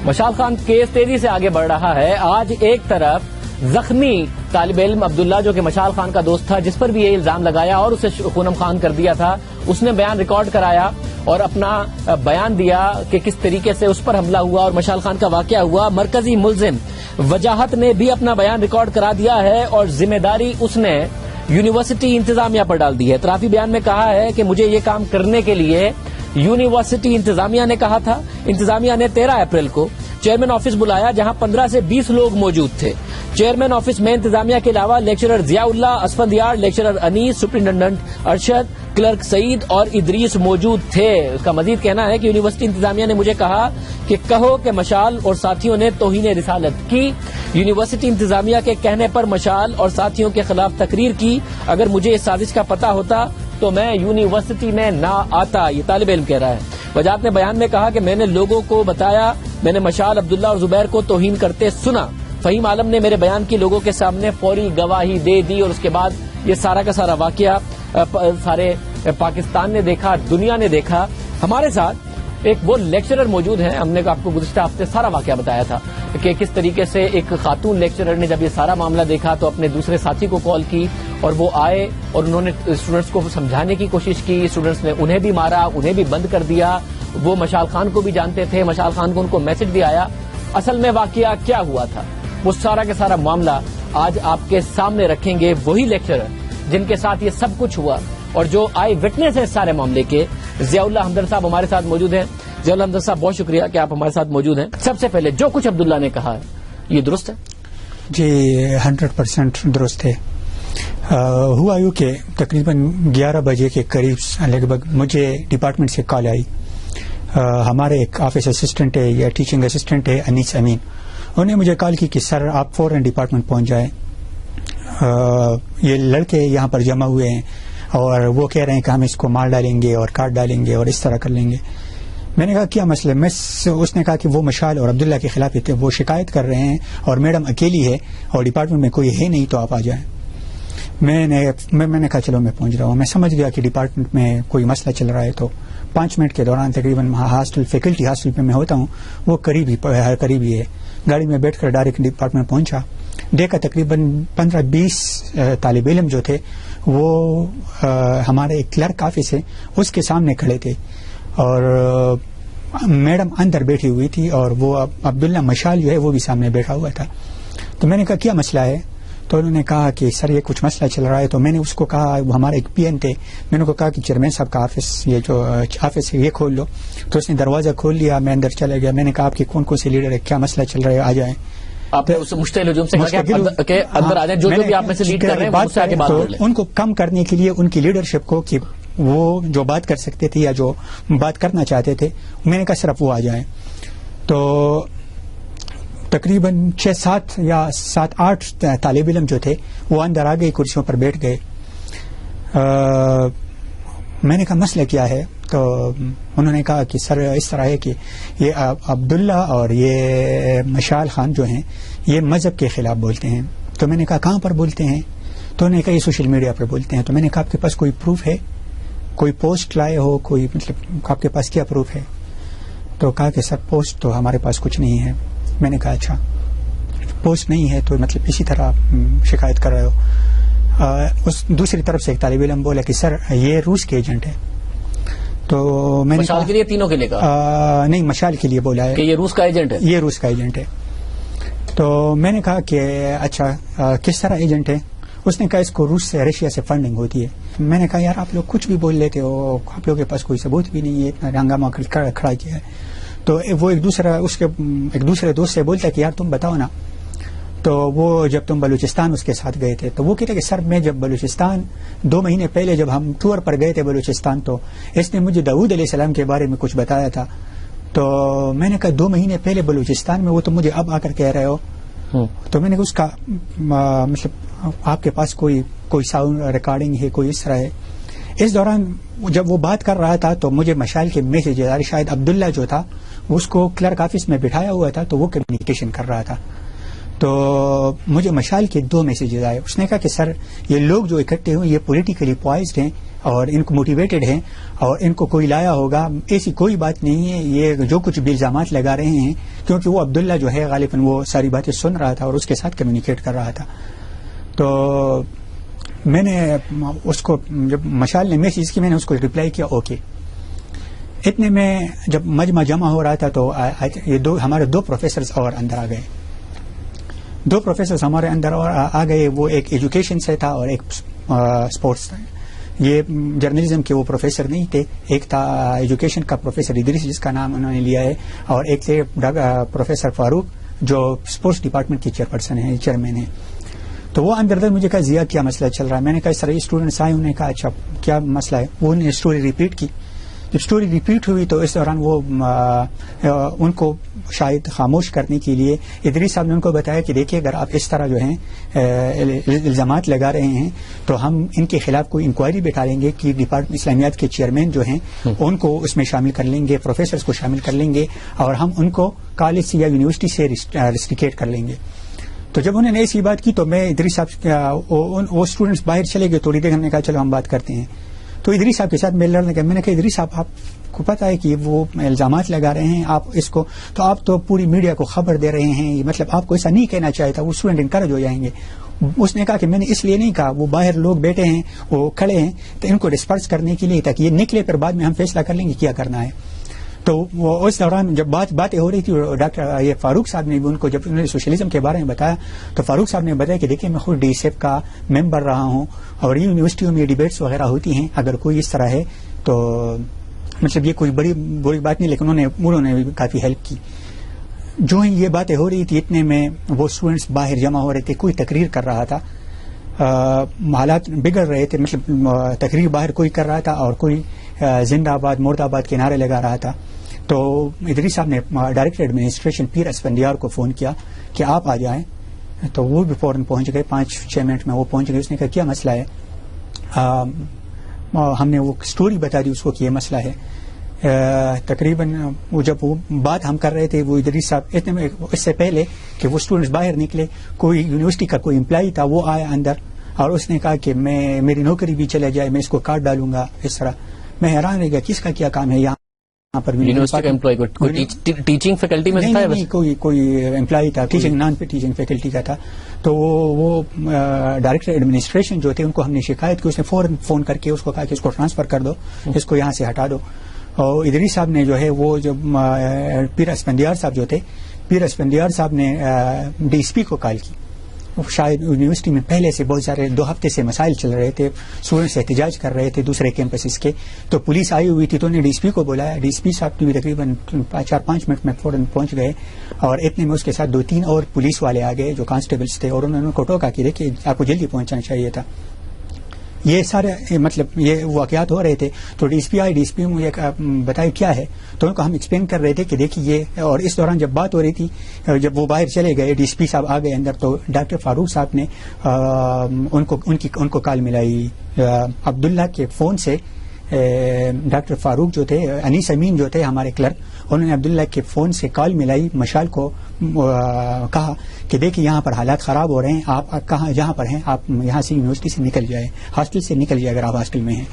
Mashal Khan case تیزی سے آگے بڑھ رہا ہے. آج ایک طرف زخمی طالب علم عبداللہ جو کہ مشال خان کا دوست تھا، جس پر بھی یہ الزام لگایا اور اسے خونم خان کر دیا تھا، اس نے بیان ریکارڈ کرایا اور اپنا بیان دیا کہ کس طریقے سے اس پر حملہ ہوا اور مشال خان کا واقعہ ہوا. مرکزی ملزم وجاہت نے بھی اپنا بیان ریکارڈ کرا دیا ہے اور ذمہ داری اس نے یونیورسٹی انتظامیہ پر ڈال دی ہے. اطرافی بیان میں کہا ہے کہ مجھے یہ کام کرنے کے لیے یونیورسٹی انتظامیہ نے کہا تھا. انتظامیہ نے 13 اپریل کو چیئرمین آفس بلایا جہاں 15 سے 20 لوگ موجود تھے. چیئرمین آفس میں انتظامیہ کے علاوہ لیکچرر ضیاء اللہ، اسفندیار، لیکچرر انیس، سپرنٹینڈنٹ ارشد، کلرک سعید اور ادریس موجود تھے. اس کا مزید کہنا ہے کہ یونیورسٹی انتظامیہ نے مجھے کہا کہ کہو کہ مشال اور ساتھیوں نے توہین رسالت کی. یونیورسٹی انتظامیہ کے کہنے پر مشال اور ساتھیوں کے خلاف تقریر کی. اگر مجھے اس سازش کا پتہ ہوتا تو میں یونیورسٹی میں نہ آتا، یہ طالب علم کہہ رہا ہے. وجاہت نے بیان میں کہا کہ میں نے لوگوں کو بتایا، میں نے مشال، عبداللہ اور زبیر کو توہین کرتے سنا. فہیم عالم نے میرے بیان کی لوگوں کے سامنے فوری گواہی دے دی اور اس کے بعد یہ سارا کا سارا واقعہ سارے پاکستان نے دیکھا، دنیا نے دیکھا. ہمارے ساتھ ایک وہ لیکچرر موجود ہیں. ہم نے آپ کو گزشتہ ہفتے سارا واقعہ بتایا تھا کہ کس طریقے سے ایک خاتون لیکچرر نے جب یہ سارا معاملہ دیکھا تو اپنے دوسرے ساتھی کو کال کی اور وہ آئے اور انہوں نے اسٹوڈنٹس کو سمجھانے کی کوشش کی. اسٹوڈنٹس نے انہیں بھی مارا، انہیں بھی بند کر دیا. وہ مشال خان کو بھی جانتے تھے، مشال خان کو ان کو میسج بھی آیا. اصل میں واقعہ کیا ہوا تھا وہ سارا کا سارا معاملہ آج آپ کے سامنے رکھیں گے. وہی لیکچرر جن کے ساتھ یہ سب کچھ ہوا اور جو آئی وٹنس ہے اس سارے معاملے کے، ضیاء اللہ ہمدرد صاحب ہمارے ساتھ موجود ہیں. ضیاء اللہ ہمدرد صاحب بہت شکریہ کہ آپ ہمارے ساتھ موجود ہیں. سب سے پہلے جو کچھ عبداللہ نے کہا ہے یہ درست ہے؟ جی 100% درست ہے. ہوا یوں کہ تقریباً 11 بجے کے قریب لگ بھگ مجھے ڈپارٹمنٹ سے کال آئی. ہمارے ایک آفس اسسٹنٹ ہے یا ٹیچنگ اسسٹنٹ ہے انیس امین، انہوں نے مجھے کال کی کہ سر آپ فوراً ڈپارٹمنٹ پہنچ جائیں، یہ لڑکے یہاں پر جمع ہوئے ہیں اور وہ کہہ رہے ہیں کہ ہم اس کو مار ڈالیں گے اور کاٹ ڈالیں گے اور اس طرح کر لیں گے. میں نے کہا کیا مسئلہ؟ اس نے کہا کہ وہ مشال اور عبداللہ کے خلاف وہ شکایت کر رہے ہیں اور میڈم اکیلی ہے اور ڈپارٹمنٹ میں کوئی ہے نہیں تو آپ آ جائیں. میں نے کہا چلو میں پہنچ رہا ہوں. میں سمجھ گیا کہ ڈپارٹمنٹ میں کوئی مسئلہ چل رہا ہے تو 5 منٹ کے دوران تقریباً ہاسٹل فیکلٹی ہاسٹل پہ میں ہوتا ہوں، وہ قریب ہی ہے. گاڑی میں بیٹھ کر ڈائریکٹ ڈپارٹمنٹ پہنچا. دیکھا تقریباً 15-20 طالب علم جو تھے وہ ہمارے ایک کلرک آفس ہے اس کے سامنے کھڑے تھے اور میڈم اندر بیٹھی ہوئی تھی اور وہ عبداللہ مشال جو ہے وہ بھی سامنے بیٹھا ہوا تھا. تو میں نے کہا کیا مسئلہ ہے؟ تو انہوں نے کہا کہ سر یہ کچھ مسئلہ چل رہا ہے. تو میں نے اس کو کہا، وہ ہمارے ایک پی این تھے، میں نے کو کہا کہ چیئرمین صاحب کا آفس، یہ جو آفس ہے یہ کھول لو. تو اس نے دروازہ کھول لیا، میں اندر چلا گیا. میں نے کہا آپ کے کون کون سے لیڈر ہے، کیا مسئلہ چل رہا ہے، آ جائیں. آپ نے اس مشتعل ہجوم سے کہا کہ اندر آ جائیں، جو بھی آپ میں سے لیڈ کر رہے ہیں اس سے آگے بات کر لیں. ان کو کم کرنے کے لیے ان کی لیڈرشپ کو کہ وہ جو بات کر سکتے تھے یا جو بات کرنا چاہتے تھے، میں نے کہا صرف وہ آ جائیں. تو تقریباً 6-7 یا 7-8 طالب علم جو تھے وہ اندر آ گئے، کرسیوں پر بیٹھ گئے. میں نے کہا مسئلہ کیا ہے؟ تو انہوں نے کہا کہ سر اس طرح ہے کہ یہ عبداللہ اور یہ مشال خان جو ہیں یہ مذہب کے خلاف بولتے ہیں. تو میں نے کہا کہاں پر بولتے ہیں؟ تو انہوں نے کہا یہ سوشل میڈیا پر بولتے ہیں. تو میں نے کہا آپ کے پاس کوئی پروف ہے، کوئی پوسٹ لائے ہو، کوئی مطلب آپ کے پاس کیا پروف ہے؟ تو کہا کہ سر پوسٹ تو ہمارے پاس کچھ نہیں ہے. میں نے کہا اچھا پوسٹ نہیں ہے تو مطلب اسی طرح شکایت کر رہے ہو. اس دوسری طرف سے ایک طالب علم بولا کہ سر یہ روس کے ایجنٹ ہے. تو میں نے مشال کے لیے تینوں کے لیے کہا؟ نہیں، مشال کے لیے بولا ہے کہ یہ روس کا ایجنٹ ہے. یہ روس کا ایجنٹ ہے. تو میں نے کہا کہ اچھا کس طرح ایجنٹ ہے؟ اس نے کہا اس کو روس سے، رشیا سے فنڈنگ ہوتی ہے. میں نے کہا یار آپ لوگ کچھ بھی بول لیتے ہو، آپ لوگوں کے پاس کوئی ثبوت بھی نہیں ہے، اتنا ہنگامہ کھڑا کیا ہے. تو وہ ایک دوسرے دوست سے بولتا ہے کہ یار تم بتاؤ نا. تو وہ جب تم بلوچستان اس کے ساتھ گئے تھے تو وہ کہتے کہ سر میں جب بلوچستان 2 مہینے پہلے جب ہم ٹور پر گئے تھے بلوچستان تو اس نے مجھے داؤد علیہ السلام کے بارے میں کچھ بتایا تھا. تو میں نے کہا 2 مہینے پہلے بلوچستان میں، وہ تو مجھے اب آ کر کہہ رہے ہو. تو میں نے کہا اس کا مطلب آپ کے پاس کوئی ساؤنڈ ریکارڈنگ ہے، کوئی اس طرح ہے؟ اس دوران جب وہ بات کر رہا تھا تو مجھے مشال کے میسج آ رہے، شاید عبداللہ جو تھا اس کو کلرک آفس میں بٹھایا ہوا تھا تو وہ کمیونیکیشن کر رہا تھا. تو مجھے مشال کے 2 میسیجز آئے. اس نے کہا کہ سر یہ لوگ جو اکٹھے ہوئے یہ پولیٹیکلی پوائزڈ ہیں اور ان کو موٹیویٹڈ ہیں اور ان کو کوئی لایا ہوگا, ایسی کوئی بات نہیں ہے, یہ جو کچھ بھی الزامات لگا رہے ہیں, کیونکہ وہ عبداللہ جو ہے غالباً وہ ساری باتیں سن رہا تھا اور اس کے ساتھ کمیونیکیٹ کر رہا تھا. تو میں نے اس کو جب مشال نے میسیج کی میں نے اس کو رپلائی کیا اوکے. اتنے میں جب مجمع جمع ہو رہا تھا تو یہ ہمارے 2 پروفیسرز اور اندر آ گئے. 2 پروفیسرز ہمارے اندر اور آ گئے. وہ ایک ایجوکیشن سے تھا اور ایک اسپورٹس تھا. یہ جرنلزم کے وہ پروفیسر نہیں تھے. ایک تھا ایجوکیشن کا پروفیسر ادریس جس کا نام انہوں نے لیا ہے, اور ایک تھے پروفیسر فاروق جو اسپورٹس ڈپارٹمنٹ کی چیئرمین ہیں. تو وہ اندر مجھے کہا ضیاء کیا مسئلہ چل رہا ہے. میں نے کہا اس طرح اسٹوڈنٹس آئے. انہوں نے کہا اچھا کیا مسئلہ ہے. وہ نے اسٹوری ریپیٹ کی. جب اسٹوری ریپیٹ ہوئی تو اس دوران وہ ان کو شاید خاموش کرنے کے لیے ادریس صاحب نے ان کو بتایا کہ دیکھیے اگر آپ اس طرح جو ہیں الزامات لگا رہے ہیں تو ہم ان کے خلاف کوئی انکوائری بٹھا لیں گے کہ ڈپارٹمنٹ اسلامیات کے چیئرمین جو ہیں ان کو اس میں شامل کر لیں گے, پروفیسرز کو شامل کر لیں گے اور ہم ان کو کالج سے یا یونیورسٹی سے ریسٹریکیٹ کر لیں گے. تو جب انہوں نے ایسی بات کی تو میں ادریس صاحب وہ اسٹوڈنٹس باہر چلے گئے. تھوڑی دیر ہم نے کہا چلو ہم بات کرتے ہیں. تو ادریس صاحب کے ساتھ میں لڑنے کا میں نے کہا ادریس صاحب آپ کو پتا ہے کہ وہ الزامات لگا رہے ہیں, آپ اس کو تو آپ تو پوری میڈیا کو خبر دے رہے ہیں, مطلب آپ کو ایسا نہیں کہنا چاہیے تھا. وہ اسٹوڈنٹ انکریج ہو جائیں گے. اس نے کہا کہ میں نے اس لیے نہیں کہا, وہ باہر لوگ بیٹھے ہیں, وہ کھڑے ہیں, تو ان کو ڈسپرس کرنے کے لیے تاکہ یہ نکلے پھر بعد میں ہم فیصلہ کر لیں گے کیا کرنا ہے. تو وہ اس دوران جب باتیں ہو رہی تھی ڈاکٹر یہ فاروق صاحب نے بھی ان کو جب انہوں نے سوشلزم کے بارے میں بتایا تو فاروق صاحب نے بتایا کہ دیکھیں میں خود ڈی ایس ایف کا ممبر رہا ہوں اور یونیورسٹیوں میں ڈیبیٹس وغیرہ ہوتی ہیں, اگر کوئی اس طرح ہے تو مطلب یہ کوئی بڑی بات نہیں, لیکن انہوں نے بھی کافی ہیلپ کی. جو ہی یہ باتیں ہو رہی تھی اتنے میں وہ اسٹوڈنٹس باہر جمع ہو رہے تھے, کوئی تقریر کر رہا تھا, حالات بگڑ رہے تھے, مطلب تقریر باہر کوئی کر رہا تھا اور کوئی زندہ آباد مرد آباد کے نعرے لگا رہا تھا. تو ادریس صاحب نے ڈائریکٹر ایڈمنسٹریشن پیر اسفندیار کو فون کیا کہ آپ آ جائیں. تو وہ بھی فوراً پہنچ گئے, 5-6 منٹ میں وہ پہنچ گئے. اس نے کہا کیا مسئلہ ہے. ہم نے وہ اسٹوری بتا دی اس کو کہ یہ مسئلہ ہے. تقریباً وہ جب وہ بات ہم کر رہے تھے وہ ادریس صاحب اتنے میں اس سے پہلے کہ وہ اسٹوڈنٹس باہر نکلے, کوئی یونیورسٹی کا کوئی امپلائی تھا وہ آیا اندر اور اس نے کہا کہ میری نوکری بھی چلے جائے, میں اس کو کاٹ ڈالوں گا. اس طرح میں حیران رہ گیا کس کا کیا کام ہے یہاں پر. یونیورسٹی کا امپلائی ٹیچنگ فیکلٹی میں تھا, کوئی امپلائی تھا, ٹیچنگ نان ٹیچنگ فیکلٹی کا تھا. تو وہ ڈائریکٹر ایڈمنسٹریشن جو تھے ان کو ہم نے شکایت کی. اس نے فوراً فون کر کے اس کو کہا کہ اس کو ٹرانسفر کر دو, اس کو یہاں سے ہٹا دو. اور ادریس صاحب نے جو ہے وہ جو پیر اسفندیار صاحب جو تھے, پیر اسفندیار صاحب نے ڈی ایس پی کو کال کی. شاید یونیورسٹی میں پہلے سے بہت سارے 2 ہفتے سے مسائل چل رہے تھے, اسٹوڈنٹس احتجاج کر رہے تھے دوسرے کیمپسز کے. تو پولیس آئی ہوئی تھی تو انہوں نے ڈی ایس پی کو بلایا. ڈی ایس پی صاحب بھی تقریباً 4-5 منٹ میں فوراً پہنچ گئے اور اتنے میں اس کے ساتھ 2-3 اور پولیس والے آ گئے جو کانسٹیبلس تھے اور انہوں نے ان کو ٹوکا کہ دیکھیے آپ کو جلدی پہنچنا چاہیے تھا. یہ سارے مطلب یہ واقعات ہو رہے تھے. تو ڈی ایس پی آئی, ڈی ایس پی مجھے بتائے کیا ہے, تو ان کو ہم ایکسپلین کر رہے تھے کہ دیکھیے یہ. اور اس دوران جب بات ہو رہی تھی جب وہ باہر چلے گئے ڈی ایس پی صاحب آ گئے اندر, تو ڈاکٹر فاروق صاحب نے ان کو کال ملائی عبداللہ کے فون سے. ڈاکٹر فاروق جو تھے, انیس امین جو تھے ہمارے کلرک, انہوں نے عبداللہ کے فون سے کال ملائی مشال کو, کہا کہ دیکھیے یہاں پر حالات خراب ہو رہے ہیں, آپ کہاں جہاں پر ہیں آپ یہاں سے یونیورسٹی سے نکل جائیں, ہاسٹل سے نکل جائے اگر آپ ہاسٹل میں ہیں.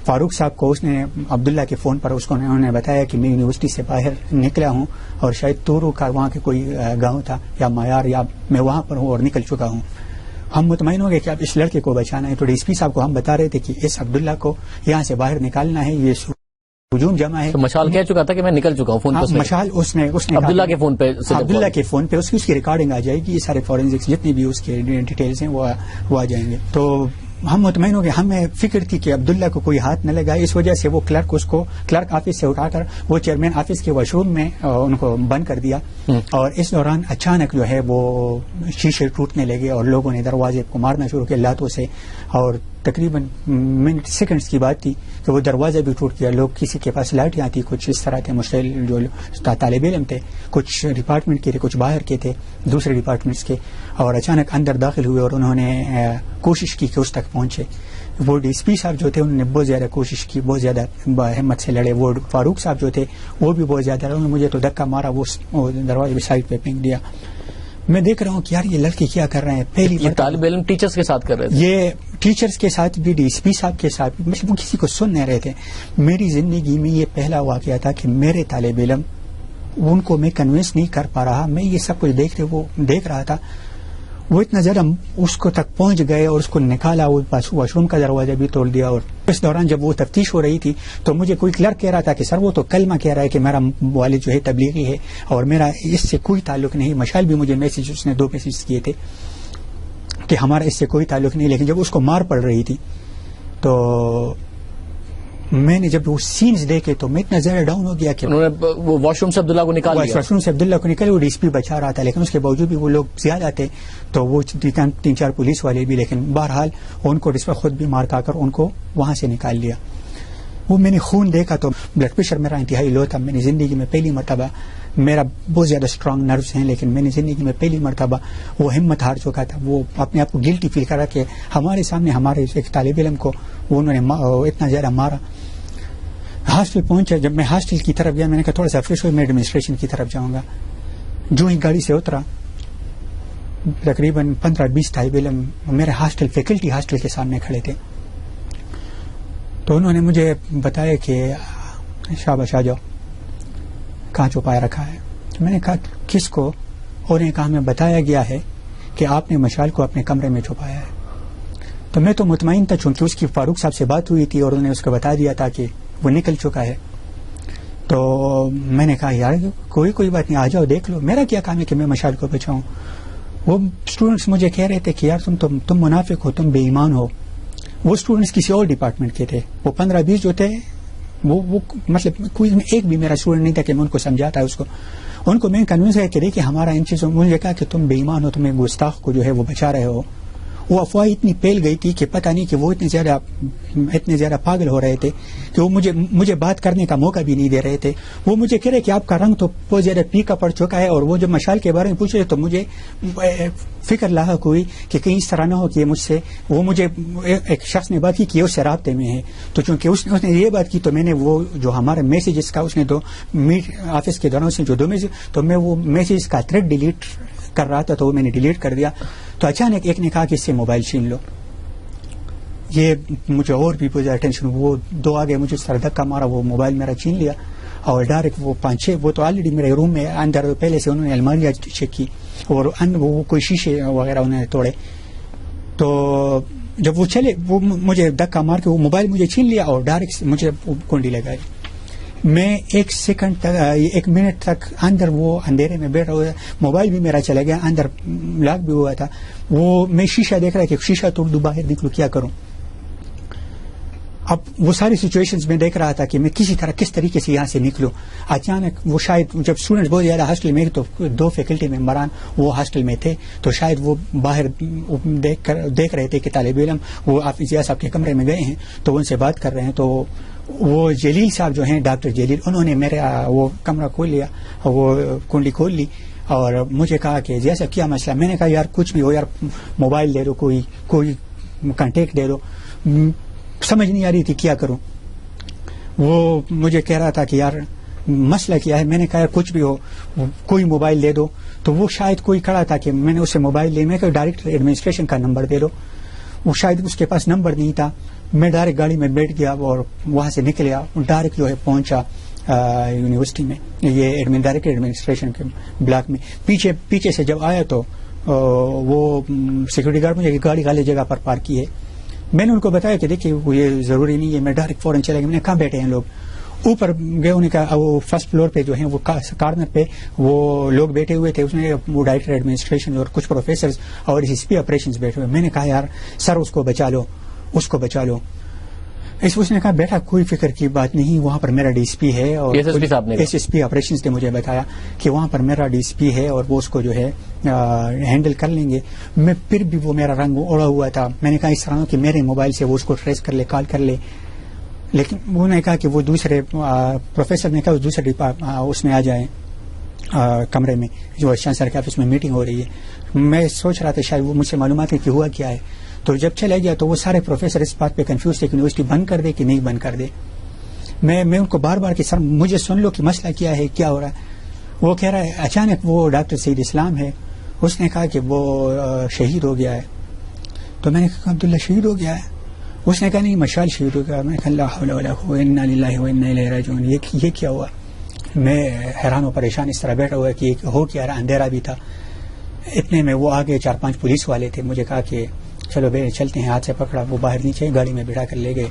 فاروق صاحب کو اس نے عبداللہ کے فون پر اس کو انہوں نے بتایا کہ میں یونیورسٹی سے باہر نکلا ہوں اور شاید تورو کا وہاں کے کوئی گاؤں تھا یا معیار, یا میں وہاں پر ہوں اور نکل چکا ہوں. ہم مطمئن ہو گئے کہ اب اس لڑکے کو بچانا ہے. تو ڈی ایس پی صاحب کو ہم بتا رہے تھے کہ اس عبداللہ کو یہاں سے باہر نکالنا ہے, یہ ہجوم جمع ہے. مشال کہہ چکا تھا کہ میں نکل چکا ہوں. فون پہ مشال اس نے عبداللہ کے فون پہ اس کی ریکارڈنگ آ جائے گی, یہ سارے فورینسکس جتنی بھی اس کے ڈیٹیلز ہیں وہ آ جائیں گے. تو ہم مطمئن ہو گئے. ہمیں فکر تھی کہ عبداللہ کو کوئی ہاتھ نہ لگائے, اس وجہ سے وہ کلرک آفس سے اٹھا کر وہ چیئرمین آفس کے واش روم میں ان کو بند کر دیا. اور اس دوران اچانک جو ہے وہ شیشے ٹوٹنے لگے اور لوگوں نے دروازے کو مارنا شروع کیا لاتوں سے, اور تقریباً منٹ سیکنڈز کی بات تھی کہ وہ دروازہ بھی ٹوٹ گیا. لوگ کسی کے پاس لاٹیاں تھیں, کچھ اس طرح تھے مشکل جو طالب علم تھے, کچھ ڈپارٹمنٹ کے تھے, کچھ باہر کے تھے دوسرے ڈپارٹمنٹس کے, اور اچانک اندر داخل ہوئے اور انہوں نے کوشش کی کہ اس تک پہنچے. وہ ڈی ایس پی صاحب جو تھے انہوں نے بہت زیادہ کوشش کی, بہت زیادہ ہمت سے لڑے. وہ فاروق صاحب جو تھے وہ بھی بہت زیادہ, انہوں نے مجھے تو دھکا مارا, وہ دروازے پہ سائڈ پہ پھینک دیا. میں دیکھ رہا ہوں کہ یار یہ لڑکے کیا کر رہے ہیں. پہلی یہ طالب علم ٹیچرز کے ساتھ کر رہے تھے, یہ ٹیچرز کے ساتھ بھی, ڈی ایس پی صاحب کے ساتھ بھی, وہ کسی کو سن نہیں رہے تھے. میری زندگی میں یہ پہلا واقعہ تھا کہ میرے طالب علم, ان کو میں کنوینس نہیں کر پا رہا, میں یہ سب کچھ دیکھ رہا تھا. وہ اتنا زیادہ اس کو تک پہنچ گئے اور اس کو نکالا, وہ واش روم کا دروازہ بھی توڑ دیا. اور اس دوران جب وہ تفتیش ہو رہی تھی تو مجھے کوئی کلرک کہہ رہا تھا کہ سر وہ تو کلمہ کہہ رہا ہے کہ میرا والد جو ہے تبلیغی ہے اور میرا اس سے کوئی تعلق نہیں. مشال بھی مجھے میسج, اس نے 2 میسج کیے تھے کہ ہمارا اس سے کوئی تعلق نہیں. لیکن جب اس کو مار پڑ رہی تھی تو میں نے جب وہ سینز دیکھے تو میں اتنا زیادہ ڈاؤن ہو گیا کہ انہوں نے وہ واش روم سے عبداللہ کو نکال دیا. واش روم سے عبداللہ کو نکال, وہ ڈی ایس پی بچا رہا تھا, لیکن اس کے باوجود بھی وہ لوگ زیادہ تھے تو وہ 3-4 پولیس والے بھی, لیکن بہرحال ان کو رشوت خود بھی مار کھا کر ان کو وہاں سے نکال لیا. وہ میں نے خون دیکھا تو بلڈ پریشر میرا انتہائی لو تھا. میں نے زندگی میں پہلی مرتبہ, میرا بہت زیادہ اسٹرانگ نروس ہیں, لیکن میں نے زندگی میں پہلی مرتبہ وہ ہمت ہار چکا تھا. وہ اپنے آپ کو گلٹی فیل کر رہا کہ ہمارے سامنے ہمارے ایک طالب علم کو انہوں نے اتنا زیادہ مارا. ہاسٹل پہنچا, جب میں ہاسٹل کی طرف گیا میں نے کہا تھوڑا سا فریش ہو, میں ایڈمنسٹریشن کی طرف جاؤں گا. جو ہی گاڑی سے اترا تقریباً 15-20 طالب علم میرے ہاسٹل فیکلٹی ہاسٹل کے سامنے کھڑے تھے. تو انہوں نے مجھے بتایا کہ شاباش آ جاؤ, کہاں چھپایا رکھا ہے. میں نے کہا کس کو؟ اور نے کہا ہمیں بتایا گیا ہے کہ آپ نے مشال کو اپنے کمرے میں چھپایا ہے. تو میں تو مطمئن تھا چونکہ اس کی فاروق صاحب سے بات ہوئی تھی اور انہوں نے اس کو بتا دیا تھا کہ وہ نکل چکا ہے. تو میں نے کہا یار کوئی بات نہیں, آ جاؤ دیکھ لو, میرا کیا کام ہے کہ میں مشال کو بچاؤں. وہ اسٹوڈنٹس مجھے کہہ رہے تھے کہ یار تم منافق ہو, تم بے ایمان ہو. وہ اسٹوڈنٹس کسی اور ڈپارٹمنٹ کے تھے. وہ 15-20 جو تھے وہ مطلب کوئی ایک بھی میرا اسٹوڈنٹ نہیں تھا کہ میں ان کو سمجھاتا. ان کو میں کنوینس ہے کہ دیکھیے ہمارا ان چیزوں, مجھے کہا کہ تم بے ایمان ہو, تمہیں گستاخ کو جو ہے وہ بچا رہے ہو. وہ افواہ اتنی پھیل گئی تھی کہ پتہ نہیں کہ وہ اتنے زیادہ پاگل ہو رہے تھے کہ وہ مجھے بات کرنے کا موقع بھی نہیں دے رہے تھے. وہ مجھے کہہ رہے کہ آپ کا رنگ تو بہت زیادہ پیکا پڑ چکا ہے. اور وہ جب مشال کے بارے میں پوچھ رہے تو مجھے فکر لاحق ہوئی کہ کہیں اس طرح نہ ہو کہ مجھ سے, وہ مجھے ایک شخص نے بات کی کہ اس سے رابطے میں ہے. تو چونکہ اس نے یہ بات کی تو میں نے وہ جو ہمارے میسیجز کا اس نے آفس کے دوران اس نے جو 2 میسیج, تو میں وہ میسیج کا تھریڈ ڈیلیٹ کر رہا تھا تو وہ میں نے ڈیلیٹ کر دیا. تو اچانک ایک نے کہا کہ اس سے موبائل چھین لو. یہ مجھے اور بھی بہت زیادہ ٹینشن. وہ 2 آگے مجھے سر دھکا مارا, وہ موبائل میرا چھین لیا اور ڈائریکٹ وہ 5-6 وہ تو آلریڈی میرے روم میں اندر پہلے سے انہوں نے الماریاں چیک کی اور وہ کوئی شیشے وغیرہ انہوں نے توڑے. تو جب وہ چلے وہ مجھے دھکا مار کے وہ موبائل مجھے چھین لیا اور ڈائریکٹ مجھے کنڈی لگائی. میں 1 منٹ تک اندر وہ اندھیرے میں بیٹھا ہوا, موبائل بھی میرا چلا گیا, اندر لاک بھی ہوا تھا. وہ میں شیشہ دیکھ رہا کہ شیشہ توڑ دوں, باہر نکلوں, کیا کروں. اب وہ ساری سچویشنز میں دیکھ رہا تھا کہ میں کس طریقے سے یہاں سے نکلوں. اچانک وہ شاید جب اسٹوڈنٹس بہت زیادہ ہاسٹل میں تو 2 فیکلٹی ممبران وہ ہاسٹل میں تھے تو شاید وہ باہر دیکھ رہے تھے کہ طالب علم وہ حافظ صاحب کے کمرے میں گئے ہیں تو ان سے بات کر رہے ہیں. تو وہ جلیل صاحب جو ہیں, ڈاکٹر جلیل, انہوں نے میرا وہ کمرہ کھول لیا, وہ کنڈی کھول لی اور مجھے کہا کہ جیسا کیا مسئلہ. میں نے کہا یار کچھ بھی ہو یار, موبائل دے دو, کوئی کانٹیکٹ دے دو. سمجھ نہیں آ رہی تھی کیا کروں. وہ مجھے کہہ رہا تھا کہ یار مسئلہ کیا ہے. میں نے کہا یار کچھ بھی ہو, کوئی موبائل دے دو. تو وہ شاید کوئی کھڑا تھا کہ میں نے اس سے موبائل لے, میں کہا ڈائریکٹ ایڈمنسٹریشن کا نمبر دے دو. وہ شاید اس کے پاس نمبر نہیں تھا. میں ڈائریکٹ گاڑی میں بیٹھ گیا اور وہاں سے نکلیا, ڈائریکٹ جو ہے پہنچا یونیورسٹی میں, یہ ڈائریکٹ ایڈمنسٹریشن کے بلاک میں. پیچھے سے جب آیا تو وہ سیکورٹی گارڈ مجھے گاڑی خالی جگہ پر پارک کی ہے. میں نے ان کو بتایا کہ دیکھیے وہ یہ ضروری نہیں ہے. میں ڈائریکٹ فوراً چلا گیا. میں نے کہاں بیٹھے ہیں لوگ؟ اوپر گئے. انہوں نے کہا وہ فرسٹ فلور پہ جو ہیں وہ کارنر پہ وہ لوگ بیٹھے ہوئے تھے. اس میں وہ ڈائریکٹر ایڈمنسٹریشن اور کچھ پروفیسرز اور ایس پی آپریشنز بیٹھے ہوئے. میں نے کہا یار سر اس کو بچا لو. اس نے کہا بیٹا کوئی فکر کی بات نہیں, وہاں پر میرا ڈی ایس پی ہے اور ایس پی آپریشنز نے مجھے بتایا کہ وہاں پر میرا ڈی ایس پی ہے اور وہ اس کو جو ہے ہینڈل کر لیں گے. میں پھر بھی وہ میرا رنگ اڑا ہوا تھا. میں نے کہا اس طرح کہ میرے موبائل سے وہ اس کو ٹریس کر لے, کال کر لے. لیکن انہوں نے کہا کہ وہ دوسرے پروفیسر نے کہا وہ دوسرے اس میں آ جائیں کمرے میں, جو چانسلر کے آفس میں میٹنگ ہو رہی ہے. میں سوچ رہا تھا شاید وہ مجھ سے معلومات ہے کہ ہوا کیا ہے. تو جب چلا گیا تو وہ سارے پروفیسر اس بات پہ کنفیوز تھے کہ یونیورسٹی بند کر دے کہ نہیں بند کر دے. میں ان کو بار بار کہ سر مجھے سن لو کہ مسئلہ کیا ہے, کیا ہو رہا ہے. وہ کہہ رہا ہے اچانک وہ ڈاکٹر سعید اسلام ہے اس نے کہا کہ وہ شہید ہو گیا ہے. تو میں نے کہا عبداللہ شہید ہو گیا ہے؟ اس نے کہا نہیں مشال شہید ہو گیا. میں نے کہا لا حول ولا قوة الا باللہ وانا الیہ راجعون. یہ کیا ہوا؟ میں حیران و پریشان اس طرح بیٹھا ہوا کہ ہو کیا رہا. اندھیرا بھی تھا. اتنے میں وہ آگے 4-5 پولیس والے تھے. مجھے کہا کہ چلو بے چلتے ہیں. ہاتھ سے پکڑا, وہ باہر نیچے گاڑی میں بٹھا کر لے گئے.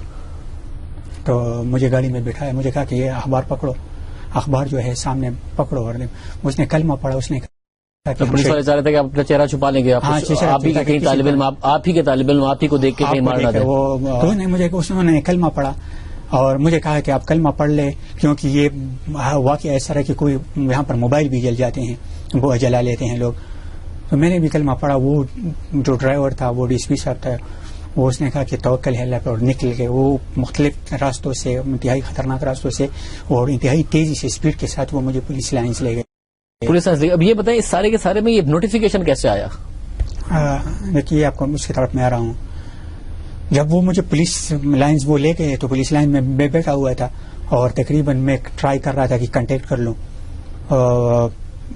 تو مجھے گاڑی میں بٹھایا. مجھے کہا کہ یہ اخبار پکڑو, اخبار جو ہے سامنے پکڑو. اور اس نے کلمہ پڑھا. اس نے پولیس والے چاہ رہے تھے کہ آپ اپنا چہرہ چھپا لیں گے, آپ ہی کے کہیں طالب علم, آپ ہی کے طالب علم آپ ہی کو دیکھ کے کہیں مار نہ دیں. تو انہوں نے کلمہ پڑھا اور مجھے کہا کہ آپ کلمہ پڑھ لیں, کیونکہ یہ واقعہ ایسا ہے کہ کوئی یہاں پر موبائل بھی جل جاتے ہیں, وہ جلا لیتے ہیں لوگ. تو میں نے بھی کلمہ پڑھا. وہ جو ڈرائیور تھا, وہ ڈی ایس پی صاحب تھا, وہ اس نے کہا کہ توکل ہے اللہ پہ, اور نکل گئے. وہ مختلف راستوں سے, انتہائی خطرناک راستوں سے اور انتہائی تیزی سے اسپیڈ کے ساتھ وہ مجھے پولیس لائنز لے گئے. Police lines. اب یہ بتائیں اس سارے کے سارے میں یہ نوٹیفیکیشن کیسے آیا؟ دیکھیے آپ کو اس کی طرف میں آ رہا ہوں. جب وہ مجھے پولیس لائنز وہ لے گئے تو پولیس لائن میں بیٹھا ہوا تھا اور تقریباً میں ٹرائی کر رہا تھا کہ کنٹیکٹ کر لوں.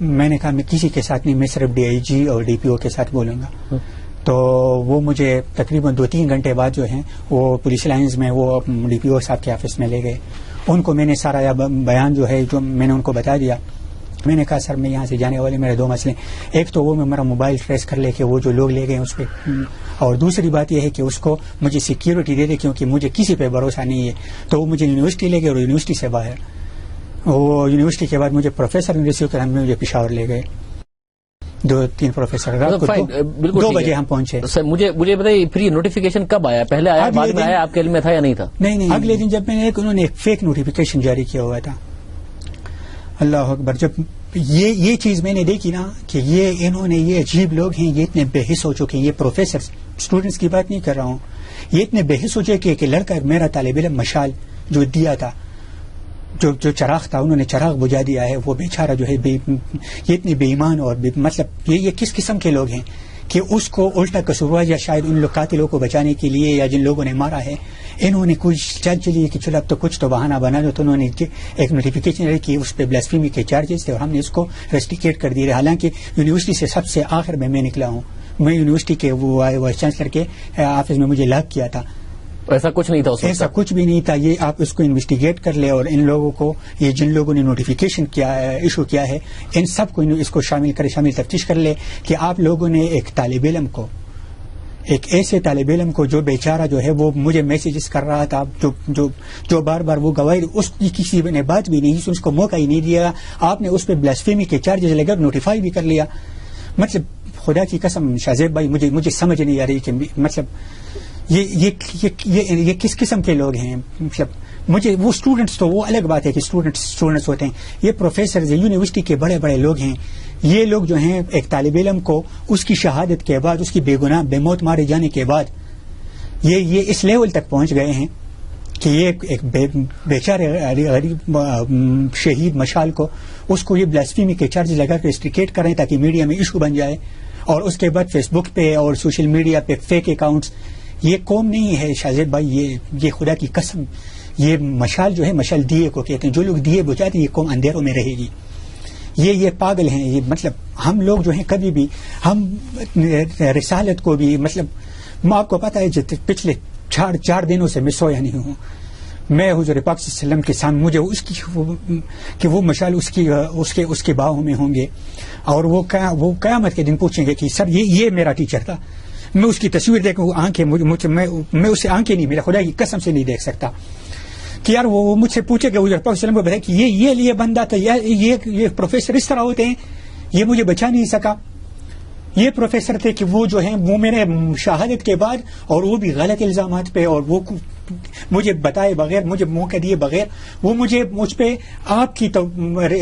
میں نے کہا میں کسی کے ساتھ نہیں, میں صرف ڈی آئی جی اور ڈی پی او کے ساتھ بولوں گا. تو وہ مجھے تقریباً 2-3 گھنٹے بعد جو ہیں وہ پولیس لائنز میں وہ ڈی پی او صاحب کے آفس میں لے گئے. ان کو میں نے سارا بیان جو ہے جو میں نے ان کو بتا دیا. میں نے کہا سر میں یہاں سے جانے والے میرے 2 مسئلے, ایک تو وہ میں میرا موبائل ٹریس کر لے کہ وہ جو لوگ لے گئے اس پہ, اور دوسری بات یہ ہے کہ اس کو مجھے سیکیورٹی دے دے کیونکہ مجھے کسی پہ بھروسہ نہیں ہے. تو وہ مجھے یونیورسٹی لے گئے اور یونیورسٹی سے باہر, وہ یونیورسٹی کے بعد مجھے پروفیسر نے ریسیو کر, مجھے پشاور لے گئے. 2-3 پروفیسر. رات کو 2 بجے ہم پہنچے. سر مجھے بتائیے پھر یہ نوٹیفیکیشن کب آیا؟ پہلے آیا, بعد میں آیا, آپ کے علم میں تھا یا نہیں تھا؟ نہیں, اگلے دن جب میں نے انہوں نے ایک فیک نوٹیفیکیشن جاری کیا ہوا تھا. اللہ اکبر. جب یہ چیز میں نے دیکھی نا کہ یہ انہوں نے, یہ عجیب لوگ ہیں, یہ اتنے بے حس ہو چکے ہیں. یہ پروفیسر, اسٹوڈنٹس کی بات نہیں کر رہا ہوں, یہ اتنے بے حس ہو چکے کہ لڑکا میرا طالب علم مشال جو دیا تھا, جو چراغ تھا, انہوں نے چراغ بجھا دیا ہے. وہ بیچارہ جو ہے یہ اتنے بے ایمان اور مطلب یہ کس قسم کے لوگ ہیں کہ اس کو الٹا قصوروار, یا شاید ان لوگ قاتلوں کو بچانے کے لیے یا جن لوگوں نے مارا ہے انہوں نے کچھ چلیے کہ چلو اب تو کچھ تو بہانہ بنا دو. تو انہوں نے ایک نوٹیفیکیشن کی, اس پہ بلاسفیمی کے چارجز تھے اور ہم نے اس کو ریسٹیکیٹ کر دیے. حالانکہ یونیورسٹی سے سب سے آخر میں نکلا ہوں. میں یونیورسٹی کے وہ وائس چانسلر کے آفس میں مجھے لاک کیا تھا. ایسا کچھ نہیں تھا, ایسا کچھ بھی نہیں تھا. یہ آپ اس کو انویسٹیگیٹ کر لیں اور ان لوگوں کو, یہ جن لوگوں نے نوٹیفیکیشن کیا ایشو کیا ہے, ان سب کو اس کو شامل تفتیش کر لے کہ آپ لوگوں نے ایک طالب علم کو, ایک ایسے طالب علم کو جو بیچارہ جو ہے وہ مجھے میسیجز کر رہا تھا, جو بار بار وہ گواہی, اس کی کسی نے بات بھی نہیں, اس کو موقع ہی نہیں دیا. آپ نے اس پہ بلاسفیمی کے چارجز لے کر نوٹیفائی بھی کر لیا. مطلب خدا کی قسم شاہزیب بھائی مجھے سمجھ نہیں آ رہی کہ مطلب یہ کس قسم کے لوگ ہیں. مطلب مجھے وہ اسٹوڈنٹس, تو وہ الگ بات ہے کہ اسٹوڈنٹس ہوتے ہیں, یہ پروفیسرز یونیورسٹی کے بڑے بڑے لوگ ہیں. یہ لوگ جو ہیں ایک طالب علم کو اس کی شہادت کے بعد, اس کی بے گناہ بے موت مارے جانے کے بعد یہ اس لیول تک پہنچ گئے ہیں کہ یہ ایک بیچارے غریب شہید مشال کو, اس کو یہ بلاسفیمی کے چارج لگا کر ریسٹریکیٹ کریں تاکہ میڈیا میں ایشو بن جائے, اور اس کے بعد فیس بک پہ اور سوشل میڈیا پہ فیک اکاؤنٹس. یہ قوم نہیں ہے شاہزیب بھائی, یہ خدا کی قسم, یہ مشال جو ہے مشال دیے کو کہتے ہیں. جو لوگ دیے بجھاتے ہیں یہ قوم اندھیروں میں رہے گی. یہ پاگل ہیں. یہ مطلب ہم لوگ جو ہیں کبھی بھی ہم رسالت کو بھی, مطلب آپ کو پتہ ہے پچھلے 4 دنوں سے میں سویا نہیں ہوں. میں حضور پاک صلی اللہ علیہ وسلم کے سامنے مجھے اس کی کہ وہ مشال اس کے باہوں میں ہوں گے, اور وہ قیامت کے دن پوچھیں گے کہ سر یہ میرا ٹیچر تھا. میں اس کی تصویر دیکھوں, وہ آنکھیں میں اسے آنکھیں نہیں, میرا خدا کی قسم سے نہیں دیکھ سکتا کہ یار وہ مجھ سے پوچھے کہ حضور پاک صلی اللہ علیہ وسلم کو بتائے کہ یہ بندہ تھا, یہ پروفیسر اس طرح ہوتے ہیں, یہ مجھے بچا نہیں سکا. یہ پروفیسر تھے کہ وہ جو ہیں وہ میرے شہادت کے بعد, اور وہ بھی غلط الزامات پہ, اور وہ مجھے بتائے بغیر, مجھے موقع دیے بغیر, وہ مجھ پہ آپ کی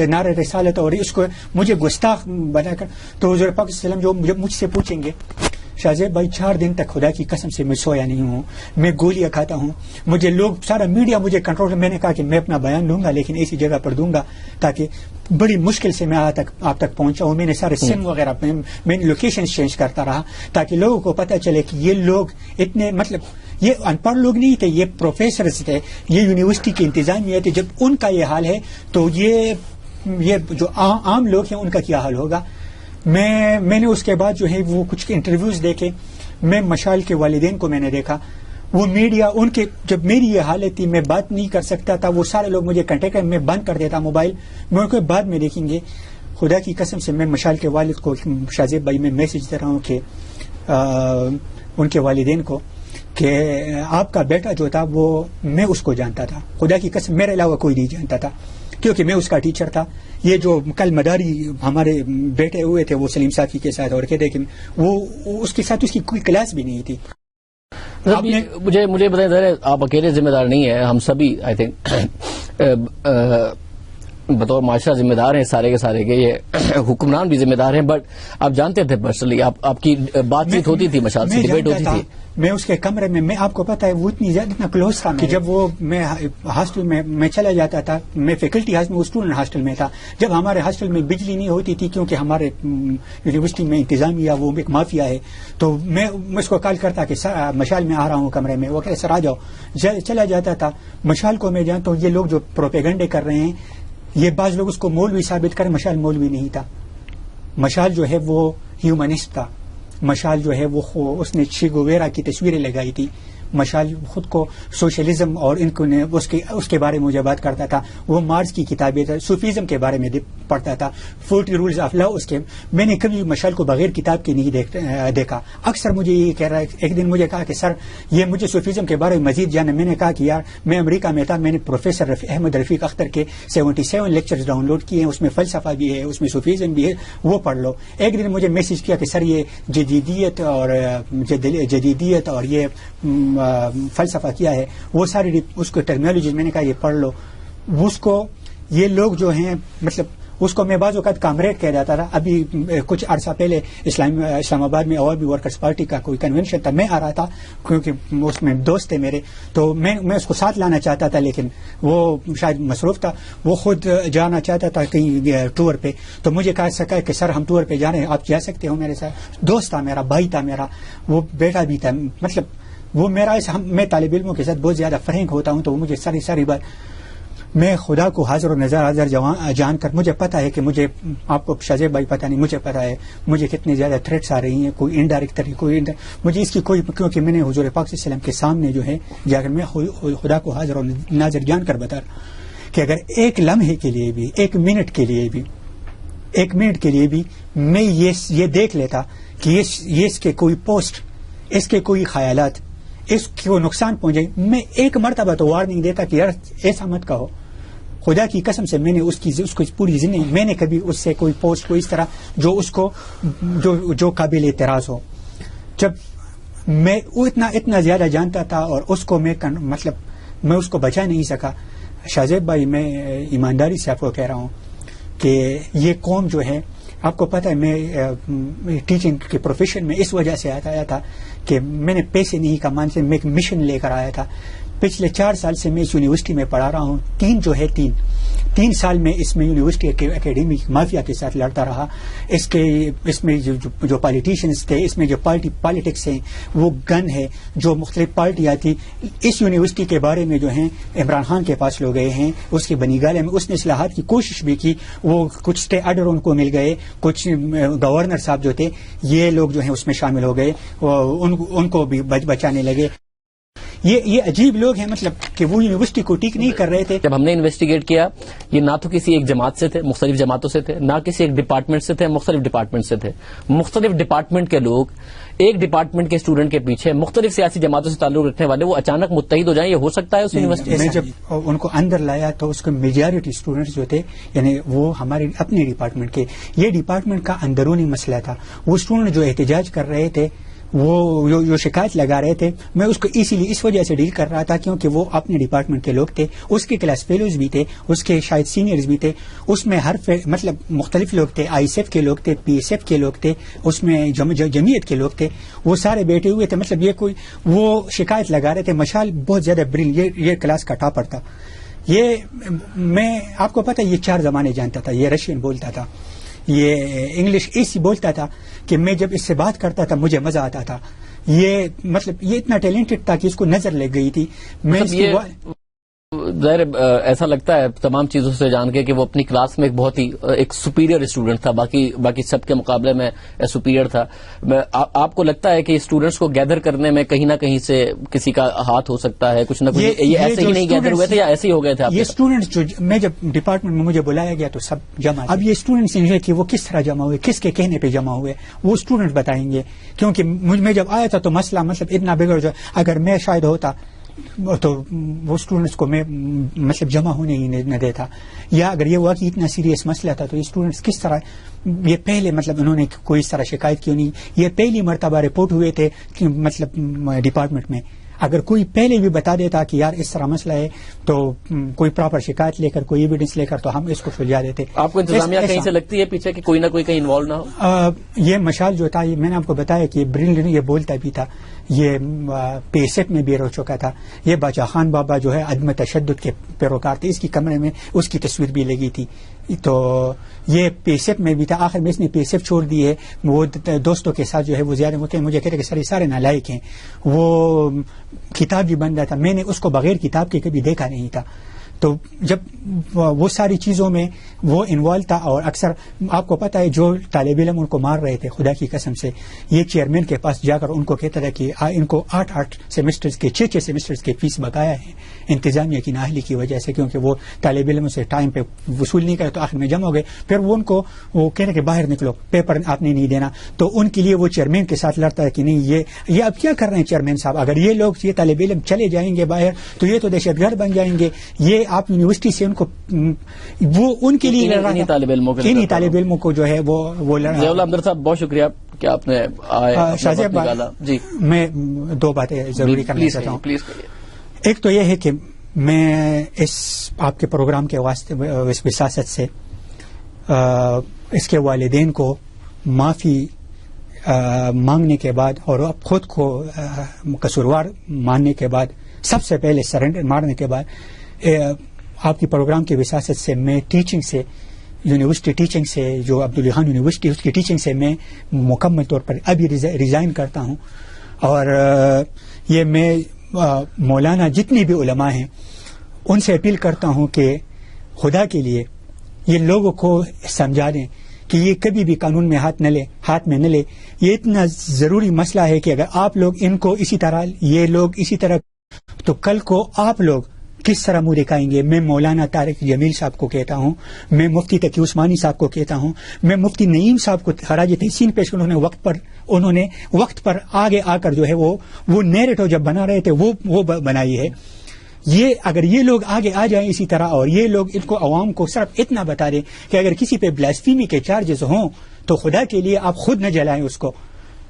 نعرہ رسالت اور اس کو مجھے گستاخ بنا کر. تو حضور پاک صلی اللہ علیہ وسلم جو مجھ سے پوچھیں گے, شاہزیب بھائی 4 دن تک خدا کی قسم سے میں سویا نہیں ہوں, میں گولیاں کھاتا ہوں. مجھے لوگ, سارا میڈیا مجھے کنٹرول, میں نے کہا کہ میں اپنا بیان دوں گا لیکن ایسی جگہ پر دوں گا تاکہ بڑی مشکل سے میں آپ تک پہنچا ہوں. میں نے سارے سم وغیرہ میں نے لوکیشن چینج کرتا رہا تاکہ لوگوں کو پتہ چلے کہ یہ لوگ اتنے, مطلب یہ ان پڑھ لوگ نہیں تھے, یہ پروفیسرز تھے, یہ یونیورسٹی کے انتظامیہ تھے. جب ان کا یہ حال ہے تو یہ جو عام لوگ ہیں ان کا کیا حال ہوگا. میں نے اس کے بعد جو ہے وہ کچھ انٹرویوز دیکھے. میں مشال کے والدین کو میں نے دیکھا, وہ میڈیا ان کے جب میری یہ حالت تھی میں بات نہیں کر سکتا تھا, وہ سارے لوگ مجھے کنٹیکٹ کر, میں بند کر دیتا موبائل, میں ان کو بعد میں دیکھیں گے. خدا کی قسم سے میں مشال کے والد کو شاہزیب بھائی میں میسج دے رہا ہوں کہ ان کے والدین کو کہ آپ کا بیٹا جو تھا وہ میں اس کو جانتا تھا, خدا کی قسم میرے علاوہ کوئی نہیں جانتا تھا کیونکہ میں اس کا ٹیچر تھا. یہ جو کل مداری ہمارے بیٹے ہوئے تھے وہ سلیم صافی کے ساتھ, اور کہتے کہ وہ اس کے ساتھ اس کی کوئی کلاس بھی نہیں تھی. مجھے بتائیں ذرا, آپ اکیلے ذمہ دار نہیں ہیں, ہم سبھی آئی تھنک بطور معاشرہ ذمہ دار ہیں سارے کے سارے کے, یہ حکمران بھی ذمہ دار ہیں. بٹ آپ جانتے تھے پرسنلی, آپ کی بات چیت ہوتی تھی, مشال سے ڈبیٹ ہوتی تھی. میں اس کے کمرے میں آپ کو پتا ہے وہ اتنی زیادہ اتنا کلوز تھا کہ جب وہ میں ہاسٹل میں چلا جاتا تھا, میں فیکلٹی ہاسٹل میں اسٹوڈنٹ ہاسٹل میں تھا, جب ہمارے ہاسٹل میں بجلی نہیں ہوتی تھی کیونکہ ہمارے یونیورسٹی میں انتظامیہ وہ ایک مافیا ہے, تو میں اس کو کال کرتا کہ مشال میں آ رہا ہوں کمرے میں, وہ کہ سر آ جاؤ, چلا جاتا تھا. مشال کو میں جانتا ہوں, یہ لوگ جو پروپیگنڈے کر رہے ہیں یہ بعض لوگ اس کو مولوی ثابت کریں, مشال مولوی نہیں تھا. مشال جو ہے وہ ہیومنسٹ تھا. مشال جو ہے وہ اس نے چے گویرا کی تصویریں لگائی تھی. مشال خود کو سوشلزم اور ان کو اس کے بارے میں مجھے بات کرتا تھا. وہ مارکس کی کتابیں صوفیزم کے بارے میں پڑھتا تھا, 40 رولز آف لا. اس کے میں نے کبھی مشال کو بغیر کتاب کے نہیں دیکھا. اکثر مجھے یہ کہہ رہا ہے, ایک دن مجھے کہا کہ سر یہ مجھے صوفیزم کے بارے میں مزید جانا. میں نے کہا کہ یار میں امریکہ میں تھا, میں نے پروفیسر احمد رفیق اختر کے 77 لیکچرز ڈاؤن لوڈ کیے ہیں, اس میں فلسفہ بھی ہے, اس میں صوفیزم بھی ہے, وہ پڑھ لو. ایک دن مجھے میسج کیا کہ سر یہ جدیدیت اور یہ فلسفہ کیا ہے, وہ ساری اس کو ٹرمینالوجی. میں نے کہا یہ پڑھ لو. اس کو یہ لوگ جو ہیں مطلب اس کو میں بعض اوقات کامریڈ کہہ جاتا تھا. ابھی کچھ عرصہ پہلے اسلام آباد میں عوامی ورکرز پارٹی کا کوئی کنونشن تھا, میں آ رہا تھا کیونکہ اس میں دوست تھے میرے, تو میں اس کو ساتھ لانا چاہتا تھا لیکن وہ شاید مصروف تھا. وہ خود جانا چاہتا تھا کہیں ٹور پہ, تو مجھے کہا سکا کہ سر ہم ٹور پہ جا رہے ہیں, آپ جا سکتے ہو میرے ساتھ. دوست تھا میرا, بھائی تھا میرا, وہ بیٹا بھی تھا. مطلب وہ میرا میں طالب علموں کے ساتھ بہت زیادہ فرینک ہوتا ہوں, تو وہ مجھے ساری بات, میں خدا کو حاضر و نظر جان کر مجھے پتا ہے کہ مجھے, آپ کو شاہزیب بھائی پتہ نہیں, مجھے پتا ہے مجھے کتنی زیادہ تھریٹس آ رہی ہیں, کوئی انڈائریکٹ طریقے, مجھے اس کی کوئی, کیونکہ میں نے حضور پاک صلی اللہ علیہ وسلم کے سامنے جو ہے جا کر میں خدا کو حاضر و ناظر جان کر بتا رہا کہ اگر ایک لمحے کے لیے بھی, ایک منٹ کے لیے بھی میں یہ دیکھ لیتا کہ یہ اس کے کوئی پوسٹ, اس کے کوئی خیالات اس کو نقصان پہنچے, میں ایک مرتبہ تو وارننگ دیتا کہ یار ایسا مت کہو. خدا کی قسم سے میں نے اس کو پوری زندگی میں نے کبھی اس سے کوئی پوسٹ کو اس طرح جو اس کو جو قابل اعتراض ہو, جب میں اتنا زیادہ جانتا تھا اور اس کو میں اس کو بچا نہیں سکا. شاہزیب بھائی میں ایمانداری سے آپ کو کہہ رہا ہوں کہ یہ قوم جو ہے, آپ کو پتہ ہے میں ٹیچنگ کے پروفیشن میں اس وجہ سے آیا تھا کہ میں نے پیسے نہیں کمانے سے, میں ایک مشن لے کر آیا تھا. پچھلے 4 سال سے میں اس یونیورسٹی میں پڑھا رہا ہوں. 3 سال میں اس میں یونیورسٹی اکیڈیمک مافیا کے ساتھ لڑتا رہا. اس میں جو پالیٹیشنز تھے, اس میں جو پالیٹکس ہیں, وہ گن ہے, جو مختلف پارٹیاں تھیں. اس یونیورسٹی کے بارے میں جو ہیں عمران خان کے پاس لوگ گئے ہیں, اس کے بنی گالے میں اس نے اصلاحات کی کوشش بھی کی, وہ کچھ اسٹے آرڈر ان کو مل گئے, کچھ گورنر صاحب جو تھے یہ لوگ جو ہیں اس میں شامل ہو گئے, ان کو بھی بچانے لگے. یہ عجیب لوگ ہیں, مطلب کہ وہ یونیورسٹی کو ٹھیک نہیں کر رہے تھے. جب ہم نے انویسٹیگیٹ کیا, یہ نہ تو کسی ایک جماعت سے تھے, مختلف جماعتوں سے تھے, نہ کسی ایک ڈپارٹمنٹ سے تھے, مختلف ڈپارٹمنٹ سے تھے. مختلف ڈپارٹمنٹ کے لوگ ایک ڈپارٹمنٹ کے اسٹوڈنٹ کے پیچھے مختلف سیاسی جماعتوں سے تعلق رکھنے والے وہ اچانک متحد ہو جائیں, یہ ہو سکتا ہے اس یونیورسٹی میں؟ میں جب ان کو اندر لایا تو اس کو میجارٹی اسٹوڈنٹس جو تھے, یعنی وہ ہمارے اپنے ڈپارٹمنٹ کے, یہ ڈپارٹمنٹ کا اندرونی مسئلہ تھا. وہ اسٹوڈنٹ جو احتجاج کر رہے تھے, وہ جو شکایت لگا رہے تھے, میں اس کو اس وجہ سے ڈیل کر رہا تھا کیونکہ وہ اپنے ڈپارٹمنٹ کے لوگ تھے, اس کے کلاس فیلوز بھی تھے, اس کے شاید سینئرز بھی تھے, اس میں مطلب مختلف لوگ تھے, آئی ایس ایف کے لوگ تھے, پی ایس ایف کے لوگ تھے, اس میں جمعیت کے لوگ تھے, وہ سارے بیٹھے ہوئے تھے. مطلب یہ کوئی وہ شکایت لگا رہے تھے. مشال بہت زیادہ یہ کلاس کا ٹاپر تھا. یہ میں آپ کو پتہ, یہ 4 زبانیں جانتا تھا, یہ رشین بولتا تھا, یہ انگلش ایسی بولتا تھا کہ میں جب اس سے بات کرتا تھا مجھے مزہ آتا تھا. یہ مطلب یہ اتنا ٹیلنٹڈ تھا کہ اس کو نظر لگ گئی تھی. میں ظاہر ایسا لگتا ہے تمام چیزوں سے جان کے کہ وہ اپنی کلاس میں ایک بہت ہی ایک سپیریئر اسٹوڈنٹ تھا، باقی سب کے مقابلے میں سپیریئر تھا. آپ کو لگتا ہے کہ اسٹوڈنٹس کو گیدر کرنے میں کہیں نہ کہیں سے کسی کا ہاتھ ہو سکتا ہے؟ کچھ نہ کچھ یہ ایسے ہی نہیں گیدر ہوئے تھے یا ایسے ہی ہو گئے تھے؟ یہ اسٹوڈنٹس جو میں جب ڈپارٹمنٹ میں مجھے بلایا گیا تو سب جمع. اب یہ اسٹوڈنٹس انجوائے کہ وہ کس طرح جمع ہوئے، کس کے کہنے پہ جمع ہوئے، وہ اسٹوڈنٹ بتائیں گے. کیونکہ مجھ میں جب آیا تھا تو مسئلہ مطلب اتنا بگڑ جو اگر میں شاید ہوتا تو وہ اسٹوڈنٹس کو میں مطلب جمع ہونے ہی نہ دیتا، یا اگر یہ واقعی اتنا سیریس مسئلہ تھا تو یہ اسٹوڈنٹس کس طرح، یہ پہلے مطلب انہوں نے کوئی اس طرح شکایت کیوں نہیں، یہ پہلی مرتبہ رپورٹ ہوئے تھے مطلب ڈپارٹمنٹ میں. اگر کوئی پہلے بھی بتا دیتا کہ یار اس طرح مسئلہ ہے تو کوئی پراپر شکایت لے کر کوئی ایویڈنس لے کر تو ہم اس کو سلجھا دیتے. آپ کو انتظامیہ کہیں سے لگتی ہے پیچھے کہ کوئی نہ کوئی کہیں انوالو نہ ہو؟ یہ مشال جو تھا میں نے آپ کو بتایا کہ برلن یہ بولتا بھی تھا، یہ پی سیٹ میں بھی رہ چکا تھا. یہ باچا خان بابا جو ہے عدم تشدد کے پیروکار تھے، اس کی کمرے میں اس کی تصویر بھی لگی تھی. تو یہ پی سیٹ میں بھی تھا. آخر میں اس نے پی سیٹ چھوڑ دی ہے. وہ دوستوں کے ساتھ جو ہے وہ زیادہ ہوتے ہیں، مجھے کہتے کہ سر سارے نالائق ہیں. وہ کتاب بھی بن رہا تھا، میں نے اس کو بغیر کتاب کے کبھی دیکھا نہیں تھا. تو جب وہ ساری چیزوں میں وہ انوالو تھا، اور اکثر آپ کو پتا ہے جو طالب علم ان کو مار رہے تھے خدا کی قسم سے، یہ چیئرمین کے پاس جا کر ان کو کہتا تھا کہ ان کو 8 سیمسٹرز کے 6 سیمسٹرز کے فیس بقایا ہے انتظامیہ کی نااہلی کی وجہ سے، کیونکہ وہ طالب علموں سے ٹائم پہ وصول نہیں کرے تو آخر میں جمع ہو گئے. پھر وہ ان کو وہ کہہ رہے کہ باہر نکلو، پیپر آپ نے نہیں دینا. تو ان کے لیے وہ چیئرمین کے ساتھ لڑتا ہے کہ نہیں یہ اب کیا کر رہے ہیں چیئرمین صاحب، اگر یہ لوگ یہ طالب علم چلے جائیں گے باہر تو یہ تو دہشت گرد بن جائیں گے. یہ آپ یونیورسٹی سے ان کو وہ ان کے لیے انہی طالب علموں کو جو ہے وہ لڑا. ضیاء اللہ حمدر صاحب بہت شکریہ کہ آپ نے جی میں 2 باتیں ضروری کرنا چاہتا ہوں. ایک تو یہ ہے کہ میں اس آپ کے پروگرام کے واسطے وساست سے اس کے والدین کو معافی مانگنے کے بعد اور اب خود کو قصوروار ماننے کے بعد، سب سے پہلے سرنڈر مارنے کے بعد، آپ کی پروگرام کی وساست سے میں ٹیچنگ سے، یونیورسٹی ٹیچنگ سے، جو عبداللہ خان یونیورسٹی اس کی ٹیچنگ سے میں مکمل طور پر ابھی ریزائن کرتا ہوں. اور یہ میں مولانا جتنی بھی علماء ہیں ان سے اپیل کرتا ہوں کہ خدا کے لیے یہ لوگوں کو سمجھا دیں کہ یہ کبھی بھی قانون میں ہاتھ میں نہ لے. یہ اتنا ضروری مسئلہ ہے کہ اگر آپ لوگ ان کو اسی طرح، یہ لوگ اسی طرح، تو کل کو آپ لوگ کس طرح منہ دکھائیں گے. میں مولانا طارق جمیل صاحب کو کہتا ہوں، میں مفتی تقی عثمانی صاحب کو کہتا ہوں، میں مفتی نعیم صاحب کو خراج تحسین پیش کروں. انہوں نے وقت پر آگے آ کر جو ہے وہ نیریٹو جب بنا رہے تھے وہ بنائی ہے. یہ اگر یہ لوگ آگے آ جائیں اسی طرح، اور یہ لوگ ان کو عوام کو صرف اتنا بتا دیں کہ اگر کسی پہ بلاسفیمی کے چارجز ہوں تو خدا کے لیے آپ خود نہ جلائیں اس کو.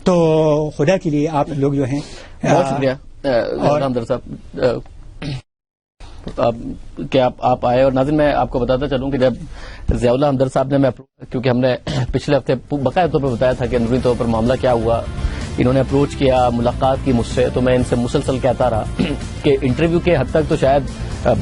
تو خدا کے لیے آپ لوگ جو ہیں. بہت شکریہ حمدر صاحب کہ آپ آئے. اور ناظرین میں آپ کو بتاتا چلوں کہ جب ضیاء اللہ حمدر صاحب نے، کیونکہ ہم نے پچھلے ہفتے باقاعدہ طور پر بتایا تھا کہ اندرونی طور پر معاملہ کیا ہوا، انہوں نے اپروچ کیا، ملاقات کی مجھ سے، تو میں ان سے مسلسل کہتا رہا کہ انٹرویو کے حد تک تو شاید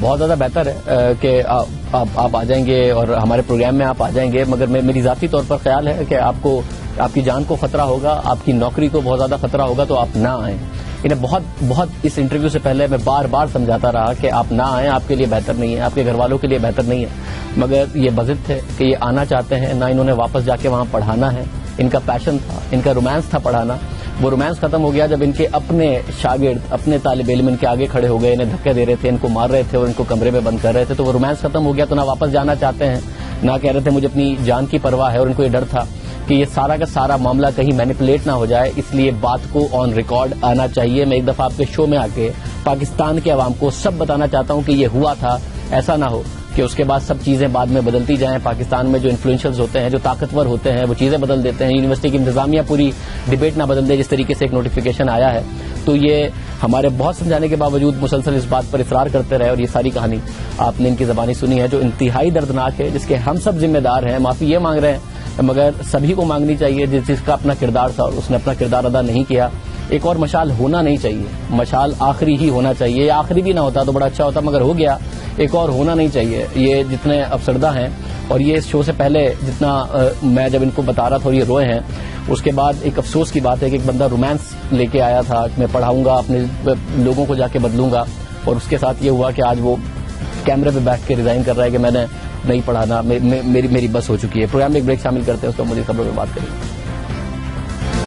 بہت زیادہ بہتر ہے کہ آپ آ جائیں گے اور ہمارے پروگرام میں آپ آ جائیں گے، مگر میری ذاتی طور پر خیال ہے کہ آپ کی جان کو خطرہ ہوگا، آپ کی نوکری کو بہت زیادہ خطرہ ہوگا، تو آپ نہ آئیں. انہیں بہت اس انٹرویو سے پہلے میں بار بار سمجھاتا رہا کہ آپ نہ آئیں، آپ کے لیے بہتر نہیں ہے، آپ کے گھر والوں کے لیے بہتر نہیں ہے. مگر یہ بضد تھے کہ یہ آنا چاہتے ہیں، نہ انہوں نے واپس جا کے وہاں پڑھانا ہے. ان کا پیشن تھا، ان کا رومانس تھا پڑھانا. وہ رومانس ختم ہو گیا جب ان کے اپنے شاگرد، اپنے طالب علم ان کے آگے کھڑے ہو گئے، انہیں دھکے دے رہے تھے، ان کو مار رہے تھے اور ان کو کمرے میں بند کر رہے تھے. تو وہ رومانس ختم ہو گیا، تو نہ واپس جانا چاہتے ہیں، نہ کہہ رہے تھے مجھے اپنی جان کی پرواہ ہے. اور ان کو یہ ڈر تھا کہ یہ سارا کا سارا معاملہ کہیں مینیپولیٹ نہ ہو جائے، اس لیے بات کو آن ریکارڈ آنا چاہیے. میں ایک دفعہ آپ کے شو میں آ کے پاکستان کے عوام کو سب بتانا چاہتا ہوں کہ یہ ہوا تھا. ایسا نہ ہو کہ اس کے بعد سب چیزیں بعد میں بدلتی جائیں. پاکستان میں جو انفلوئنشلز ہوتے ہیں، جو طاقتور ہوتے ہیں، وہ چیزیں بدل دیتے ہیں. یونیورسٹی کی انتظامیہ پوری ڈبیٹ نہ بدل دے جس طریقے سے ایک نوٹیفیکیشن آیا ہے. تو یہ ہمارے بہت سمجھانے کے باوجود مسلسل اس بات پر اصرار کرتے رہے، اور یہ ساری کہانی آپ نے ان کی زبانی سنی ہے جو انتہائی دردناک ہے، جس کے ہم سب ذمہ دار ہیں. معافی یہ مانگ رہے ہیں، مگر سبھی کو مانگنی چاہیے جس کا اپنا کردار تھا اور اس نے اپنا کردار ادا نہیں کیا. ایک اور مشال ہونا نہیں چاہیے، مشال آخری ہی ہونا چاہیے. آخری بھی نہ ہوتا تو بڑا اچھا ہوتا، مگر ہو گیا. ایک اور ہونا نہیں چاہیے. یہ جتنے افسردہ ہیں، اور یہ اس شو سے پہلے جتنا میں جب ان کو بتا رہا تھا اور یہ روئے ہیں، اس کے بعد ایک افسوس کی بات ہے کہ ایک بندہ رومانس لے کے آیا تھا، میں پڑھاؤں گا، اپنے لوگوں کو جا کے بدلوں گا، اور اس کے ساتھ یہ ہوا کہ آج وہ کیمرے پہ بیٹھ کے ریزائن کر رہا ہے کہ میں نے نہیں پڑھانا، میری بس ہو چکی ہے. پروگرام میں ایک بریک شامل کرتے ہیں، اس کو مزید خبروں پہ بات کریں گے.